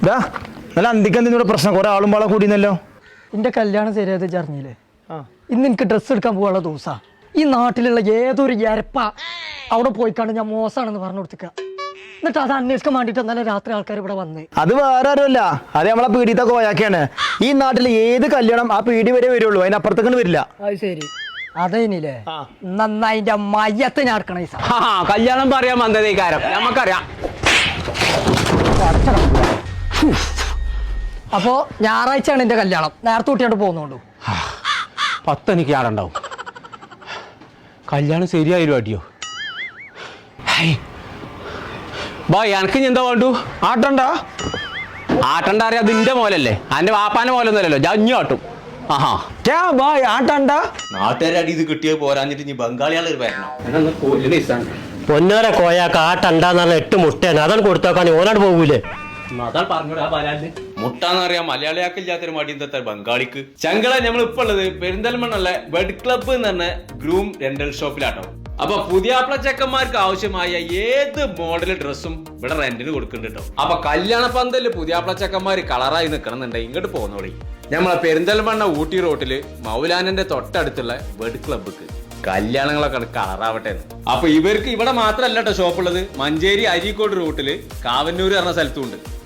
നല്ല അന്തിക്കെന്തിനൂടെ പ്രശ്നം കുറെ ആളും പാളെ കൂടിയെന്നല്ലോ. എന്റെ കല്യാണം ശരിയായത് ചറിഞ്ഞില്ലേ? ഇന്ന് എനിക്ക് ഡ്രസ്സ് എടുക്കാൻ പോകാനുള്ള ദിവസാ. ഈ നാട്ടിലുള്ള ഏതൊരു എരപ്പ അവിടെ പോയിക്കാണ്ട് ഞാൻ മോശമാണെന്ന് പറഞ്ഞു കൊടുത്തിക്ക. എന്നിട്ട് അത് അന്വേഷിക്കാൻ വേണ്ടിട്ട് ഇന്നലെ രാത്രി ആൾക്കാർ ഇവിടെ വന്നേ. അത് വേറെ ആരുമല്ല, അത് നമ്മളെ പീഡിയത്തെ കോയാക്കിയാണ്. ഈ നാട്ടിൽ ഏത് കല്യാണം ആ പീഡി വരെ വരുള്ളൂ, അതിനപ്പുറത്തേക്ക് വരില്ല. അത് ശരി, അതേനില്ലേ നന്നായിന്റെ മയ്യത്ത് ഞാൻ എടുക്കണ കല്യാണം പറയാൻ വന്നതേ കാരം നമുക്കറിയാം. അപ്പോ ഞായറാഴ്ചയാണ് എന്റെ കല്യാണം. നേരത്തെ കൂട്ടിയാണ്ട് പോകുന്നുണ്ടോ? 10 എനിക്ക് ആടുണ്ടാവും. കല്യാണം ശരിയായാലും അടിയോ? ബായ് എനക്ക് എന്താ വേണ്ടു? ആട്ടണ്ട ആട്ടണ്ട അറിയാം, അതിന്റെ മോലല്ലേ, അന്റെ വാപ്പാന്റെ മോലൊന്നുമല്ലല്ലോ. ജഞ്ഞു ആട്ടും. ആഹാ ആട്ടണ്ട. നാട്ടുകാരുടെ അടി ഇത് കിട്ടിയത് പോരാഞ്ഞിട്ട് ഇനി ബംഗാളികൾ വരണം. പൊന്നോരെ കോയാക്ക് ആട്ടണ്ടാന്ന് പറഞ്ഞ 8 മുട്ടയാണ്. അതാണ് കൊടുത്തോക്കാൻ ഓനാട് പോകൂലേ? അതാണ് പറഞ്ഞോടാ പരാതി. മുട്ടാന്ന് അറിയാം മലയാളിയാക്കില്ലാത്തൊരു മടി എന്താ ബംഗാളിക്ക്. ചങ്കള നമ്മൾ ഇപ്പൊ ഉള്ളത് പെരിന്തൽമണ്ണുള്ള ബെഡ് ക്ലബ്ബ് എന്ന് പറഞ്ഞ ഗ്രൂം റെന്റൽ ഷോപ്പിലാട്ടോ. അപ്പൊ പുതിയാപ്ല ചെക്കന്മാർക്ക് ആവശ്യമായ ഏത് മോഡൽ ഡ്രസ്സും ഇവിടെ റെന്റിന് കൊടുക്കുന്നുണ്ട് കേട്ടോ. അപ്പൊ കല്യാണ പന്തല് പുതിയാപ്ല ചെക്കന്മാര് കളറായി നിൽക്കണമെന്നുണ്ടെങ്കിൽ ഇങ്ങോട്ട് പോന്നോളി. നമ്മളെ പെരിന്തൽമണ്ണ ഊട്ടി റോട്ടില് മൗലാനന്റെ തൊട്ടടുത്തുള്ള ബെഡ് ക്ലബ്ബിക്ക് കല്യാണങ്ങളൊക്കെ കളറാവട്ടെ. അപ്പൊ ഇവർക്ക് ഇവിടെ മാത്രമല്ല കേട്ടോ ഷോപ്പുള്ളത്. മഞ്ചേരി അരീക്കോട് റൂട്ടില് കാവന്നൂർ പറഞ്ഞ സ്ഥലത്തുണ്ട്.